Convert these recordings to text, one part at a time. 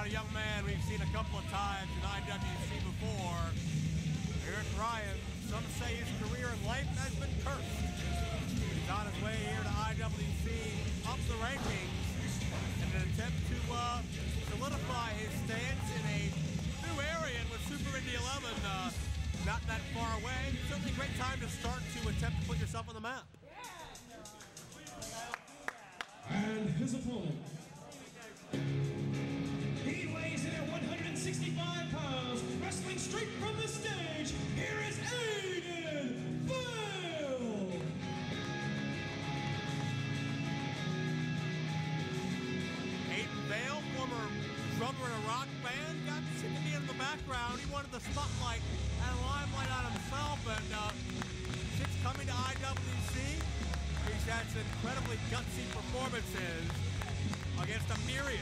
about a young man we've seen a couple of times in IWC before. Eric Ryan. Some say his career in life has been cursed. He's on his way here to IWC, up the rankings, in an attempt to solidify his stance in a new area with Super Indy 11 not that far away. Certainly a great time to start to attempt to put yourself on the map. And his opponent. He weighs in at 165 pounds, wrestling straight from the stage. Here is Aiden. Aiden Vale, former drummer in a rock band, got sick of being in the background. He wanted the spotlight and limelight on himself, and since coming to IWC, he's had some incredibly gutsy performances against a myriad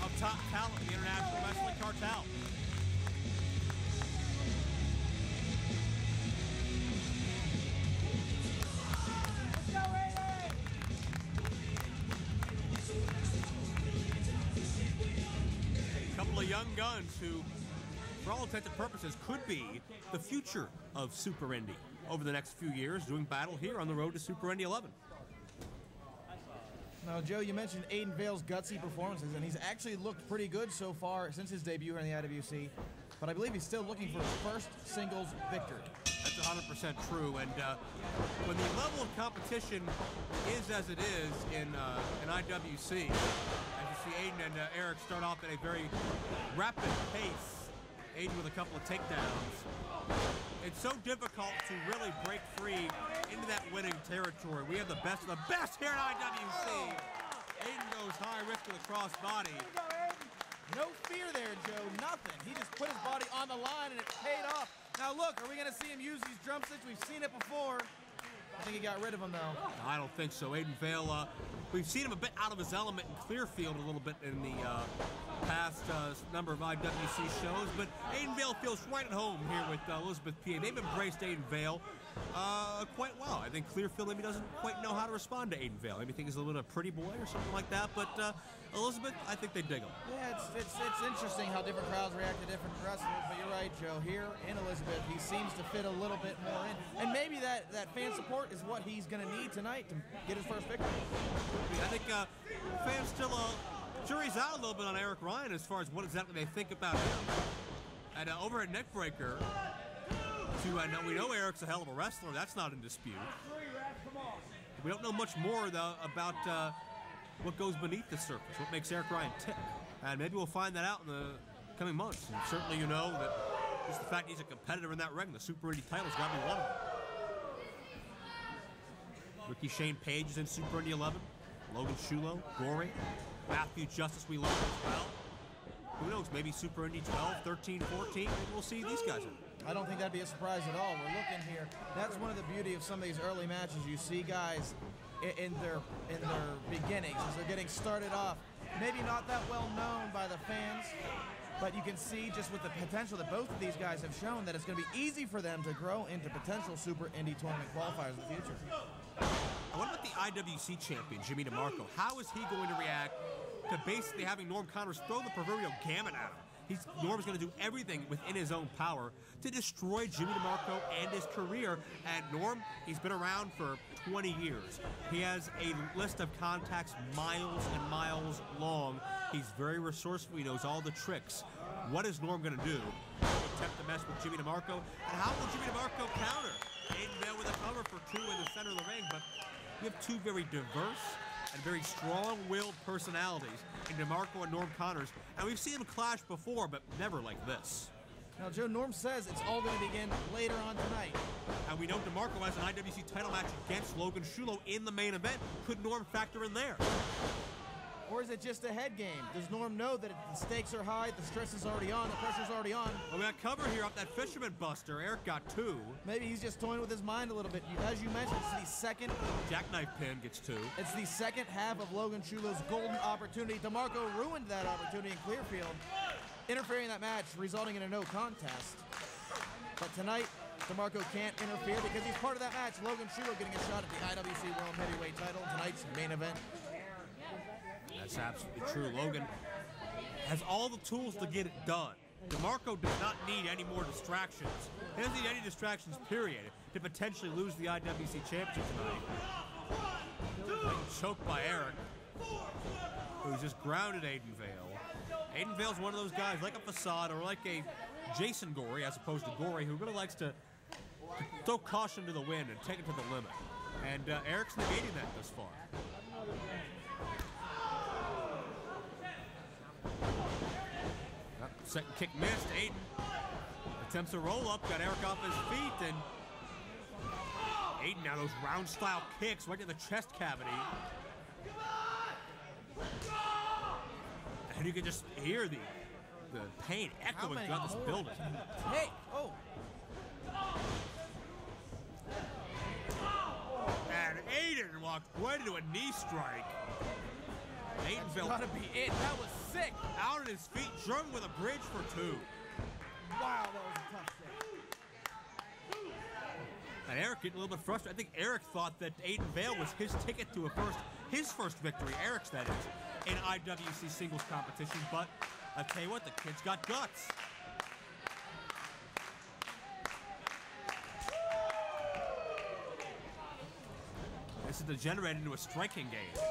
of top talent in the International Wrestling Cartel. Let's go, Aiden! A couple of young guns who, for all intents and purposes, could be the future of Super Indy over the next few years, doing battle here on the road to Super Indy 11. Now, Joe, you mentioned Aiden Vale's gutsy performances, and he's actually looked pretty good so far since his debut in the IWC, but I believe he's still looking for his first singles victory. That's 100% true, and when the level of competition is as it is in IWC, as you see Aiden and Eric start off at a very rapid pace, Aiden with a couple of takedowns, it's so difficult to really break free into that winning territory. We have the best of the best here at IWC. Aiden goes high risk with a crossbody. No fear there, Joe, nothing. He just put his body on the line and it paid off. Now look, are we going to see him use these drumsticks? We've seen it before. I think he got rid of them, though. I don't think so. Aiden Vale, we've seen him a bit out of his element in Clearfield a little bit in the past number of IWC shows, but Aiden Vale feels right at home here with Elizabeth PA. They've embraced Aiden Vale quite well. I think Clearfield maybe doesn't quite know how to respond to Aiden Vale. Maybe think he's a little bit of a pretty boy or something like that, but Elizabeth, I think they dig him. Yeah, it's interesting how different crowds react to different wrestlers, but you're right, Joe. Here in Elizabeth, he seems to fit a little bit more in, and maybe that fan support is what he's going to need tonight to get his first victory. I think fans still jury's out a little bit on Eric Ryan as far as what exactly they think about him. And over at Neckbreaker, we know Eric's a hell of a wrestler. That's not in dispute. We don't know much more though about what goes beneath the surface, what makes Eric Ryan tick, and maybe we'll find that out in the coming months. And certainly, you know that just the fact he's a competitor in that ring, the Super Indy title's got to be one of them. Ricky Shane Page is in Super Indy 11. Logan Shulo, Gory, Matthew Justice we love as well. Who knows, maybe Super Indy 12, 13, 14, maybe we'll see these guys in. I don't think that'd be a surprise at all. We're looking here. That's one of the beauty of some of these early matches. You see guys in their beginnings, as they're getting started off, maybe not that well known by the fans, but you can see just with the potential that both of these guys have shown that it's going to be easy for them to grow into potential Super Indy tournament qualifiers in the future. What about the IWC champion, Jimmy DeMarco? How is he going to react to basically having Norm Connors throw the proverbial gamut at him? Norm's going to do everything within his own power to destroy Jimmy DeMarco and his career. And Norm, he's been around for 20 years. He has a list of contacts miles and miles long. He's very resourceful. He knows all the tricks. What is Norm going to do to attempt to mess with Jimmy DeMarco? And how will Jimmy DeMarco counter? Aiden Vale with a cover for two in the center of the ring, but we have two very diverse and very strong-willed personalities in DeMarco and Norm Connors, and we've seen them clash before, but never like this. Now, Joe, Norm says it's all going to begin later on tonight. And we know DeMarco has an IWC title match against Logan Shulo in the main event. Could Norm factor in there? Or is it just a head game? Does Norm know that the stakes are high, the stress is already on, the pressure's already on? Well, we got cover here off that Fisherman Buster. Eric got two. Maybe he's just toying with his mind a little bit. As you mentioned, it's the second... Jackknife pin gets two. It's the second half of Logan Shulo's golden opportunity. DeMarco ruined that opportunity in Clearfield, interfering in that match, resulting in a no contest. But tonight, DeMarco can't interfere because he's part of that match. Logan Shulo getting a shot at the IWC World Heavyweight title in tonight's main event. That's absolutely true. Logan has all the tools to get it done. DeMarco does not need any more distractions. He doesn't need any distractions, period, to potentially lose the IWC Championship tonight. Choked by Eric, who's just grounded Aiden Vale. Aiden Vale's one of those guys, like a Facade or like a Jason Gorey, as opposed to Gorey, who really likes to throw caution to the wind and take it to the limit. And Eric's negating that thus far. Second kick missed. Aiden attempts a roll-up, got Eric off his feet, and Aiden now those round-style kicks right to the chest cavity. And you can just hear the pain echoing throughout this building. Hey! Oh! And Aiden walked right into a knee strike. Aiden fell. Gotta be it. That was sick. Out on his feet, German with a bridge for 2. Wow, that was a tough save. And Eric getting a little bit frustrated. I think Eric thought that Aiden Vale was his ticket to his first victory, Eric's that is, in IWC singles competition. But I tell you what, the kid's got guts. This is degenerated into a striking game.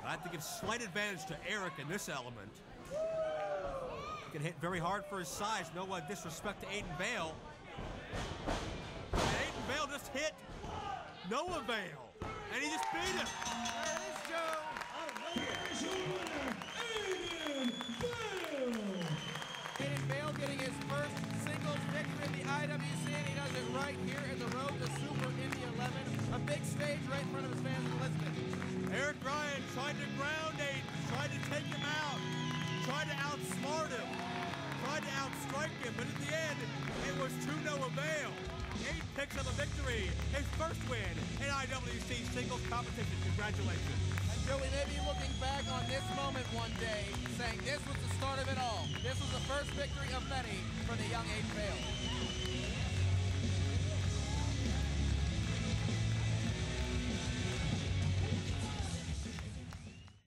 I have to give slight advantage to Eric in this element. He can hit very hard for his size. No disrespect to Aiden Vale. And Aiden Vale just hit no avail. And he just beat him. There it is, Joe. Here's your winner, Aiden Vale. Aiden Vale getting his first singles victory in the IWC, and he does it right here in the Road to Super Indy 11. A big stage right in front of his fans in Lisbon. Eric Ryan tried to ground Aiden, tried to take him out, tried to outsmart him, tried to outstrike him, but in the end, it was to no avail. Aiden picks up a victory, his first win in IWC singles competition. Congratulations. And Joe, we may be looking back on this moment one day, saying this was the start of it all. This was the first victory of many for the young Aiden Vale.